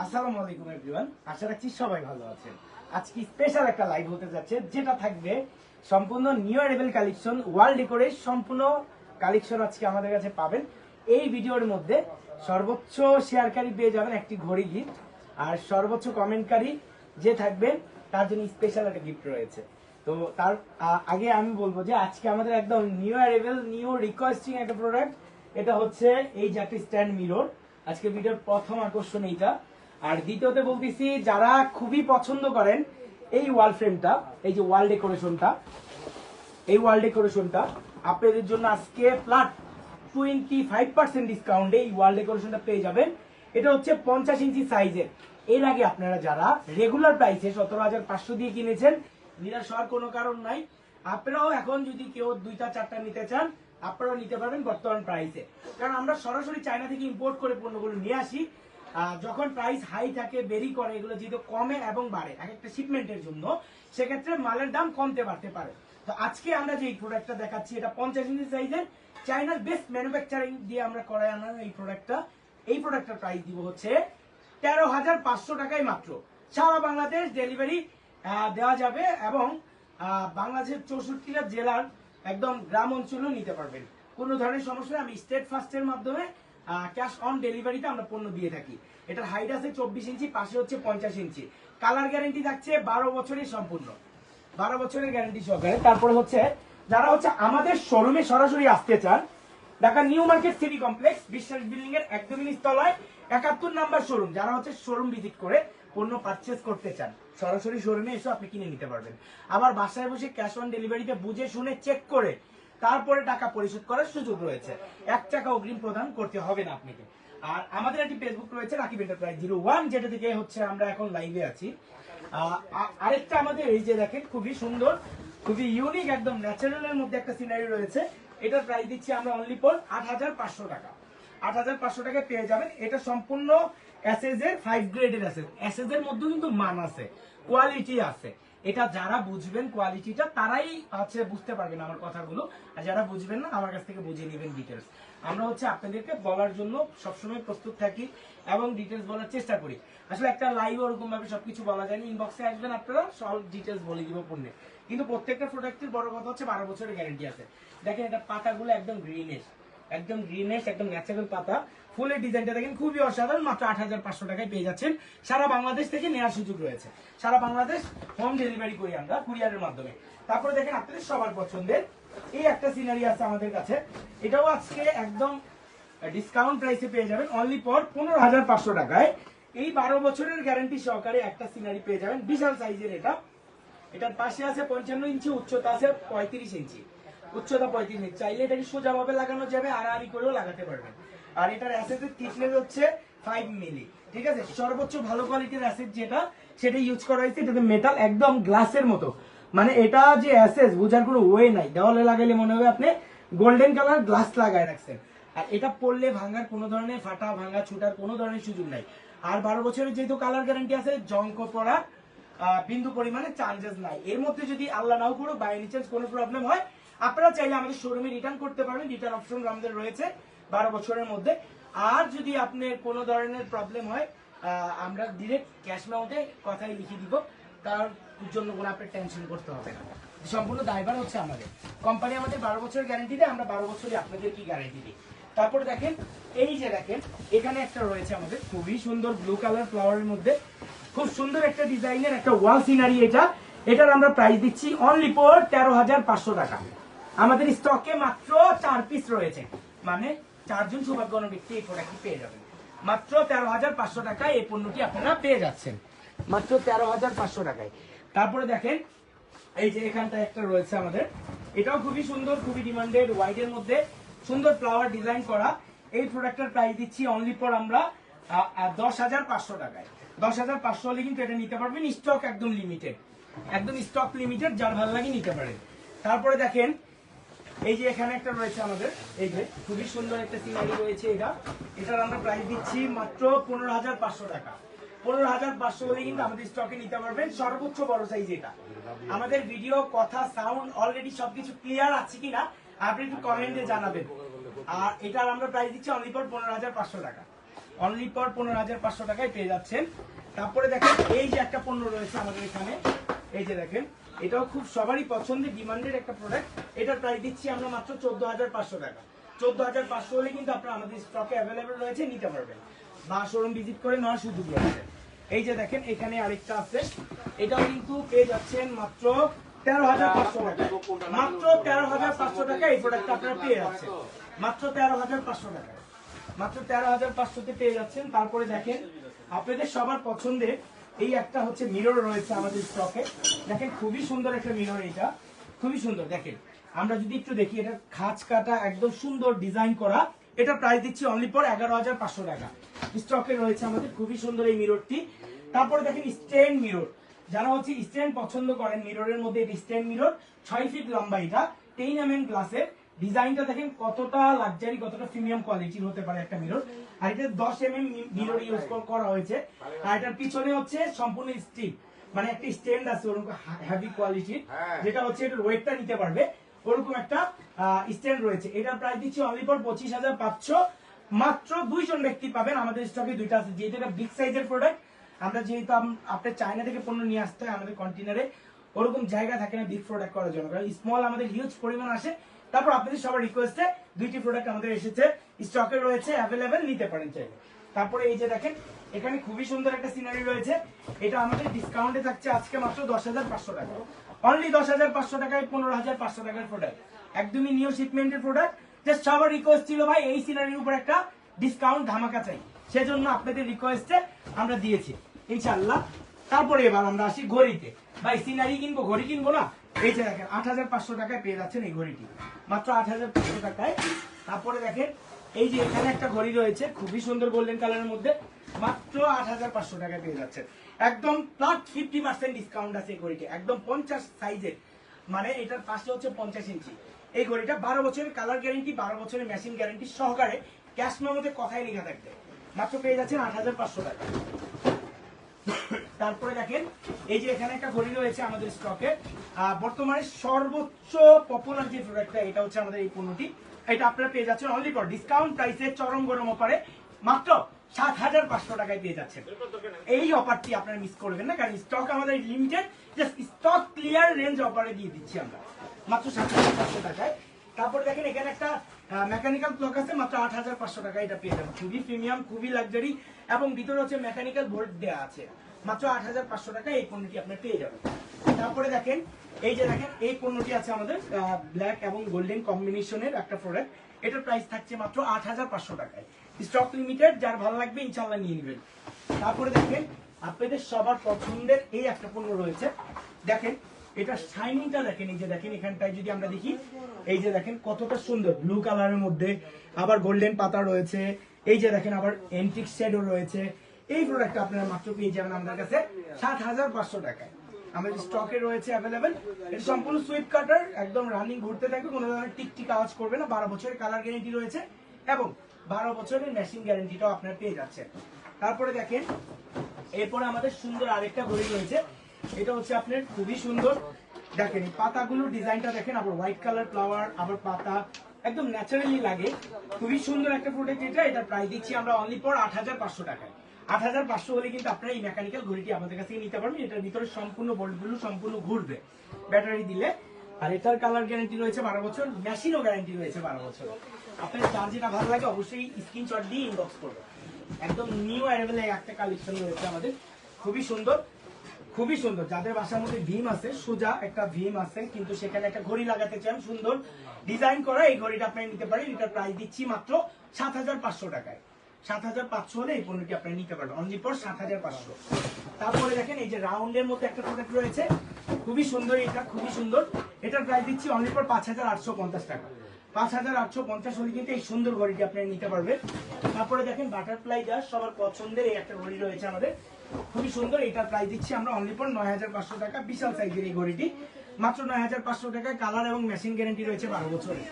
আসসালামু আলাইকুম এভরিওয়ান, আশা রাখছি সবাই ভালো আছেন। আজকে স্পেশাল একটা লাইভ হতে যাচ্ছে, যেটা থাকবে সম্পূর্ণ নিউ অ্যারাইভেল কালেকশন, ওয়ার্ল্ড ডেকোরের সম্পূর্ণ কালেকশন আজকে আমাদের কাছে পাবেন। এই ভিডিওর মধ্যে সর্বোচ্চ শেয়ারকারী পেয়ে যাবেন একটি ঘড়ি গিফট, আর সর্বোচ্চ কমেন্টকারী যে থাকবে তার জন্য স্পেশাল একটা গিফট রয়েছে। তো তার আগে আমি বলবো যে আজকে আমাদের একদম নিউ অ্যারাইভেল, নিউ রিকোয়েস্টিং একটা প্রোডাক্ট। এটা হচ্ছে এই যে একটা স্ট্যান্ড মিরর। আজকে ভিডিওর প্রথম আকর্ষণ এইটা। আর দ্বিতীয়তে বলতেছি, যারা খুবই পছন্দ করেন এই ওয়াল ফ্রেমটা, এই যে ওয়াল ডেকোরেশনটা, এই ওয়াল ডেকোরেশনটা আপনাদের জন্য আজকে ফ্ল্যাট 25% ডিসকাউন্টে এই ওয়াল ডেকোরেশনটা পেয়ে যাবেন। এটা হচ্ছে 50 ইঞ্চি সাইজের। এর আগে আপনারা যারা রেগুলার প্রাইসে 17,500 দিয়ে কিনেছেন, নিরাশ হওয়ার কোনো কারণ নাই। আপনারাও এখন যদি কেউ 2টা-4টা নিতে চান, আপনারাও নিতে পারবেন বর্তমান প্রাইসে। কারণ আমরা সরাসরি চায়না থেকে ইম্পোর্ট করে পণ্যগুলো নিয়ে আসি। যখন প্রাইস হাই থাকে, বেরি করে, এগুলো যেহেতু কমে এবং বাড়ে এক একটা শিপমেন্টের জন্য, সেক্ষেত্রে মালের দাম কমতে বাড়তে পারে। তো আজকে আমরা যে প্রোডাক্টটা দেখাচ্ছি, এটা 50 ইঞ্চি সাইজের, চায়নার বেস্ট ম্যানুফ্যাকচারিং দিয়ে আমরা করাই আনার এই প্রোডাক্টটা। এই প্রোডাক্টটার প্রাইস দিব হচ্ছে 13,500 টাকায় মাত্র। সারা বাংলাদেশ ডেলিভারি দেওয়া যাবে এবং বাংলাদেশের 64টা জেলার একদম গ্রাম অঞ্চলেও নিতে পারবেন। কোনো ধরনের সমস্যা আমি স্টেট ফার্স্টের মাধ্যমে ক্যাশ অন ডেলিভারিতে আমরা পণ্য দিয়ে থাকি। এটার হাইট আছে 24 ইঞ্চি, পাশে হচ্ছে 50 ইঞ্চি। কালার গ্যারেন্টি থাকছে 12 বছরের সম্পূর্ণ, 12 বছরের গ্যারেন্টি সহকারে। তারপরে হচ্ছে যারা হচ্ছে আমাদের শোরুমে সরাসরি আসতে চান, Dhaka new market city complex বিশ্বাস বিল্ডিং এর একদমই নিচতলায় 71 নাম্বার শোরুম। যারা হচ্ছে শোরুম ভিজিট করে পণ্য পারচেজ করতে চান, সরাসরি শোরুমে এসে আপনি কিনে নিতে পারবেন। আবার বাসায় বসে ক্যাশ অন ডেলিভারিতে বুঝে শুনে চেক করে তারপরে টাকা পরিশোধ করার সুযোগ রয়েছে। 1 টাকা অগ্রিম প্রদান করতে হবে না আপনাকে। আর আমাদের একটি ফেসবুক রয়েছে, রাকিব এন্টারপ্রাইজ 01, যেটা থেকে হচ্ছে আমরা এখন লাইভে আছি। আরেকটা আমাদের এই যে দেখেন, খুবই সুন্দর, খুবই ইউনিক, একদম ন্যাচারালের মধ্যে একটা সিনারি রয়েছে। এটার প্রাইস দিচ্ছি আমরা অনলি ফর 8,500 টাকা। 8,500 টাকায় পেয়ে যাবেন। এটা সম্পূর্ণ এসএস এর 5 গ্রেডের এসএস। এসএস এর মধ্যে কিন্তু মান আছে, কোয়ালিটি আছে। এটা যারা বুঝবেন কোয়ালিটিটা, তারাই হচ্ছে বুঝতে পারবেন আমার কথাগুলো। আর যারা বুঝবেন না, আমার কাছ থেকে বুঝে নেবেন ডিটেলস। আমরা হচ্ছে আপনাদেরকে বলার জন্য সবসময় প্রস্তুত থাকি এবং ডিটেলস বলার চেষ্টা করি। আসলে একটা লাইভ ওরকম ভাবে সবকিছু বলা যায়নি। ইনবক্সে আসবেন আপনারা, সব ডিটেলস বলে দিব পণ্যে। কিন্তু প্রত্যেকটা প্রোডাক্টের বড় কথা হচ্ছে 12 বছরের গ্যারেন্টি আছে। দেখেন এটা পাতাগুলো একদম গ্রিনেশ, একদম গ্রিনেশ, একদম ন্যাচারাল পাতা। ফুলের ডিজাইনটা দেখেন খুবই অসাধারণ। মাত্র 8,500 টাকায় পেয়ে যাচ্ছেন। সারা বাংলাদেশ থেকে নেওয়ার সুযোগ রয়েছে। সারা বাংলাদেশ হোম ডেলিভারি করি আমরা কুরিয়ারের মাধ্যমে। তারপরে দেখেন আপনাদের সবার পছন্দের এই একটা সিনারি আছে আমাদের কাছে। এটাও আজকে একদম ডিসকাউন্ট প্রাইসে পেয়ে যাবেন অনলি ফর 15,500 টাকায়। এই 12 বছরের গ্যারান্টি সহকারে একটা সিনারি পেয়ে যাবেন, বিশাল সাইজের। এটার পাশে আছে 55 ইঞ্চি, উচ্চতা আছে 35 ইঞ্চি, উচ্চতা 35 ইঞ্চি। চাইলে এটাকে সোজাভাবে লাগানো যাবে, আড়াআড়ি করেও লাগাতে পারবেন। আর এটার অ্যাসেসের থিকনেস হচ্ছে 5 মিলি। ঠিক আছে, সর্বোচ্চ ভালো কোয়ালিটির অ্যাসেস যেটা, সেটা ইউজ করা হয়েছে। এটাতে মেটাল একদম গ্লাসের মতো, মানে এটা যে অ্যাসেস বোঝার কোনো ওয়ে নাই। দেওয়ালে লাগাইলে মনে হবে আপনি গোল্ডেন কালার গ্লাস লাগায় রাখছেন। আর এটা পড়লে ভাঙার কোনো ধরনের, ফাটা ভাঙা ছুটার কোনো ধরনের সুযোগ নাই। আর 12 বছরের যেহেতু কালার গ্যারান্টি আছে, জঙ্ক পড়া বিন্দু পরিমাণে চার্জেস নাই। এর মধ্যে যদি আল্লাহ নাও করো বাই এনি চান্স কোনো প্রবলেম হয়, আপনারা চাইলে আমাদের শোরুমে রিটার্ন করতে পারবেন। রিটার্ন অপশন আমাদের রয়েছে 12 বছরের মধ্যে। আর যদি আপনার কোনো ধরনের প্রবলেম হয়, আমরা ডিরেক্ট ক্যাশ অ্যামাউন্টে কথাই লিখে দিব। তার জন্য কোনো আপনার টেনশন করতে হবে না। সম্পূর্ণ দায়ভার হচ্ছে আমাদের। কোম্পানি আমাদের 12 বছরের গ্যারান্টি দেয়, আমরা 12 বছরই আপনাদের কি গ্যারান্টি দিই। তারপরে দেখেন এই যে দেখেন, এখানে একটা রয়েছে আমাদের খুবই সুন্দর ব্লু কালার ফ্লাওয়ারের মধ্যে, খুব সুন্দর একটা ডিজাইনের একটা ওয়াল সিনারি। এটার আমরা প্রাইস দিচ্ছি অনলি ফর 13,500 টাকা। আমাদের স্টকে মাত্র 4 পিস রয়েছে, মানে 4 জন সৌভাগ্যবান ব্যক্তি এই প্রোডাক্টটি পেয়ে যাবেন। মাত্র 13,500 টাকায় এই পণ্যটি আপনারা পেয়ে যাচ্ছেন, মাত্র 13,500 টাকায়। তারপরে দেখেন এই যে এখানটা একটা রয়েছে আমাদের, এটাও খুবই সুন্দর, খুবই ডিমান্ডেড, হোয়াইটের মধ্যে সুন্দর ফ্লাওয়ার ডিজাইন করা। এই প্রোডাক্টের প্রাইস দিচ্ছি অনলি ফর আমরা 10,500 টাকায়। 10,500 হলে কিন্তু এটা নিতে পারবেন। স্টক একদম লিমিটেড, একদম স্টক লিমিটেড, যার ভালো লাগে নিতে পারেন। তারপরে দেখেন এই যে এখানে একটা রয়েছে আমাদের, এই যে খুবই সুন্দর একটা সিনারি রয়েছে। এটার আমরা প্রাইস দিচ্ছি মাত্র 15,500 টাকা। 15,500 হলে কিন্তু আমাদের স্টকে নিতে পারবেন। সর্বোচ্চ বড় সাইজ এটা। আমাদের ভিডিও, কথা, সাউন্ড অলরেডি সবকিছু ক্লিয়ার আছে কিনা আপনি একটু কমেন্টে জানাবেন। আর এটার আমরা প্রাইস দিচ্ছি অনলি ফর 15,500 টাকা। অনলি ফর 15,500 টাকায় পেয়ে যাচ্ছেন। তারপরে দেখেন এই যে একটা পণ্য রয়েছে আমাদের এখানে, এই যে দেখেন এটাও খুব সবারই পছন্দের ডিমান্ডেড একটা প্রোডাক্ট। এটার প্রাইস দিচ্ছি আমরা মাত্র 14,500 টাকা। 14,500 হলে কিন্তু আপনারা আমাদের স্টকে অ্যাভেলেবেল রয়েছে, নিতে পারবেন বা শোরুম ভিজিট করে নেওয়ার সুযোগ রয়েছে। এই যে দেখেন এখানে আরেকটা আছে, এটাও কিন্তু পেয়ে যাচ্ছেন মাত্র 13,500 টাকা। মাত্র 13,500 টাকা এই প্রোডাক্টটা আপনারা পেয়ে যাচ্ছেন, মাত্র 13,500 টাকা, মাত্র 13,500 পেয়ে যাচ্ছেন। তারপরে দেখেন আপনাদের সবার পছন্দের এই একটা হচ্ছে মিরর রয়েছে আমাদের স্টকে। দেখেন খুবই সুন্দর একটা মিরর, এটা খুবই সুন্দর। দেখেন আমরা যদি একটু দেখি, এটা খাঁজ কাটা একদম সুন্দর ডিজাইন করা। এটা প্রাইস দিচ্ছি অনলি ফর 11,500 টাকা। স্টকে রয়েছে আমাদের খুবই সুন্দর এই মিররটি। তারপরে দেখেন স্ট্যান্ড মিরর, যারা হচ্ছে স্ট্যান্ড পছন্দ করেন মিররের মধ্যে, এটা স্ট্যান্ড মিরর 6 ফিট লম্বা, এটা 10 mm গ্লাসের। ডিজাইনটা দেখেন কতটা লাক্সারি, কতটা প্রিমিয়াম কোয়ালিটির হতে পারে একটা মিরর। আর এটা 10 mm মিরর ইউজ করা হয়েছে। আর এটার পিছনে হচ্ছে সম্পূর্ণ স্টিল, মানে একটা স্ট্যান্ড আছে ওরকম হেভি কোয়ালিটির, যেটা হচ্ছে এটার ওয়েটটা নিতে পারবে, ওরকম একটা স্ট্যান্ড রয়েছে। এটার প্রাইস দিচ্ছি অনলি ফর 25,500। মাত্র 2 জন ব্যক্তি পাবেন। আমাদের স্টকে দুইটা আছে, যেহেতু এটা বিগ সাইজের প্রোডাক্ট, আমরা যেহেতু আপনার চায়না থেকে পণ্য নিয়ে আসতে হয় আমাদের কন্টেনারে, ওরকম জায়গা থাকে না বিগ প্রোডাক্ট করার জন্য, কারণ স্মল আমাদের হিউজ পরিমাণ আসে। তারপর আপনাদের সবার রিকোয়েস্টে 2টি প্রোডাক্ট আমাদের এসেছে, স্টকে রয়েছে, অ্যাভেলেবেল, নিতে পারেন চাইলে। তারপরে এই যে দেখেন এখানে খুবই সুন্দর একটা সিনারি রয়েছে, এটা আমাদের ডিসকাউন্টে থাকছে আজকে মাত্র 10,500 টাকা। অনলি 10,500 টাকায় 15,500 টাকার প্রোডাক্ট, একদমই নিউ শিপমেন্টের প্রোডাক্ট। জাস্ট সবার রিকোয়েস্ট ছিল ভাই এই সিনারির উপর একটা ডিসকাউন্ট ধামাকা চাই, সেজন্য আপনাদের রিকোয়েস্টে আমরা দিয়েছি ইনশাআল্লাহ। তারপরে এবার আমরা আসি ঘড়িতে। ভাই সিনারি কিনবো, ঘড়ি কিনবো না, এই যে দেখেন 8,500 টাকায় পেয়ে যাচ্ছেন এই ঘড়িটি, মাত্র 8,500 টাকায়। তারপরে দেখেন এই যে এখানে একটা ঘড়ি রয়েছে খুবই সুন্দর গোল্ডেন কালারের মধ্যে, মাত্র 8,500 টাকায় পেয়ে যাচ্ছেন। একদম প্লাস 50% ডিসকাউন্ট আছে এই ঘড়িটি, একদম 50 সাইজের, মানে এটার পাশে হচ্ছে 50 ইঞ্চি। এই ঘড়িটা 12 বছরের কালার গ্যারেন্টি, 12 বছরের মেশিন গ্যারেন্টি সহকারে, ক্যাশ মেমোতে কথাই লেখা থাকবে, মাত্র পেয়ে যাচ্ছেন 8,500 টাকা। তারপরে দেখেন এই যে এখানে একটা ঘড়ি রয়েছে আমাদের স্টকে, বর্তমানে সর্বোচ্চ পপুলার যে প্রোডাক্টটা, এটা হচ্ছে আমাদের এই পণ্যটি। এটা আপনারা পেয়ে যাচ্ছেন অনলি ফর ডিসকাউন্ট প্রাইসে, চরম গরম অফারে, মাত্র 7,500 টাকায় পেয়ে যাচ্ছেন। এই অফারটি আপনারা মিস করবেন না, কারণ স্টক আমাদের limited, just stock clear range অফারে দিয়ে দিচ্ছি আমরা মাত্র 7,500 টাকায়। তারপরে দেখেন এখানে একটা মেকানিক্যাল ক্লক আছে, মাত্র 8,500 টাকায় এটা পেয়ে যাবেন, খুবই প্রিমিয়াম, খুবই লাক্সারি, এবং ভিতরে হচ্ছে মেকানিক্যাল বোর্ড দেওয়া আছে। মাত্র 8,500 টাকায় এই পণ্যটি আপনি পেয়ে যাবেন। তারপরে দেখেন এই যে দেখেন এই পণ্যটি আছে আমাদের ব্ল্যাক এবং গোল্ডেন কম্বিনেশনের একটা প্রোডাক্ট, এটার প্রাইস থাকছে মাত্র 8,500 টাকায়। স্টক লিমিটেড, যার ভালো লাগবে ইনশাআল্লাহ নিয়ে নেবেন। তারপরে দেখেন আপনাদের সবার পছন্দের এই একটা পণ্য রয়েছে, দেখেন এটা শাইনিংটা দেখেন, এই যে দেখেন এখানটায় যদি আমরা দেখি, এই যে দেখেন কতটা সুন্দর ব্লু কালারের মধ্যে, আবার গোল্ডেন পাতা রয়েছে, এই যে দেখেন আবার এন্টিক শেডও রয়েছে। এই প্রোডাক্টটা আপনারা মাত্র পেয়ে যাবেন আমাদের কাছে 7,500 টাকায়, আমাদের স্টকে রয়েছে অ্যাভেলেবেল। এটা সম্পূর্ণ সুইপ কাটার, একদম রানিং ঘুরতে থাকবে, কোনো ধরনের টিকটিক আওয়াজ করবে না, 12 বছরের কালার গ্যারেন্টি রয়েছে এবং 12 বছরের মেশিন গ্যারেন্টিটাও আপনারা পেয়ে যাচ্ছেন। তারপরে দেখেন এরপরে আমাদের সুন্দর আরেকটা ঘড়ি রয়েছে, এটা হচ্ছে আপনার খুবই সুন্দর, দেখেন এই পাতাগুলোর ডিজাইনটা দেখেন, আবার হোয়াইট কালার ফ্লাওয়ার, আবার পাতা, একদম ন্যাচারালি লাগে, খুবই সুন্দর একটা প্রোডাক্ট এটা। এটা প্রাইস দিচ্ছি আমরা অনলি ফর 8,500 টাকায়। 8,500 হলে কিন্তু আপনারা এই মেকানিক্যাল ঘড়িটি আমাদের কাছ থেকে নিতে পারবেন। এটার ভিতরে সম্পূর্ণ বোল্টগুলো সম্পূর্ণ ঘুরবে ব্যাটারি দিলে, আর এটার কালার গ্যারান্টি রয়েছে 12 বছর, মেশিনও গ্যারান্টি রয়েছে 12 বছর। আপনার যার যেটা ভালো লাগে অবশ্যই স্ক্রিনশট দিয়ে ইনবক্স করবেন। একদম নিউ অ্যারাইভেল একটা কালেকশন রয়েছে আমাদের, খুবই সুন্দর, খুবই সুন্দর। যাদের বাসার মধ্যে ভীম আছে, সোজা একটা ভীম আছে, কিন্তু সেখানে একটা ঘড়ি লাগাতে চান সুন্দর ডিজাইন করা, এই ঘড়িটা আপনি নিতে পারেন। এটার প্রাইস দিচ্ছি মাত্র 7,500 টাকায়। 7,500 হলে এই পণ্যটি আপনি নিতে পারবেন অনলি ফর 7,500। তারপরে দেখেন এই যে রাউন্ডের মধ্যে একটা প্রোডাক্ট রয়েছে, খুবই সুন্দর, এটা খুবই সুন্দর। এটার প্রাইস দিচ্ছি অনলি ফর 5,850 টাকা। 5,850 হলে কিন্তু এই সুন্দর ঘড়িটি আপনি নিতে পারবেন। তারপরে দেখেন বাটারফ্লাই দাস, সবার পছন্দের এই একটা ঘড়ি রয়েছে আমাদের, খুবই সুন্দর। এটার প্রাইস দিচ্ছি আমরা অনলি ফর 9,500 টাকা। বিশাল সাইজের এই ঘড়িটি মাত্র 9,500 টাকায়, কালার এবং মেশিন গ্যারান্টি রয়েছে 12 বছরের।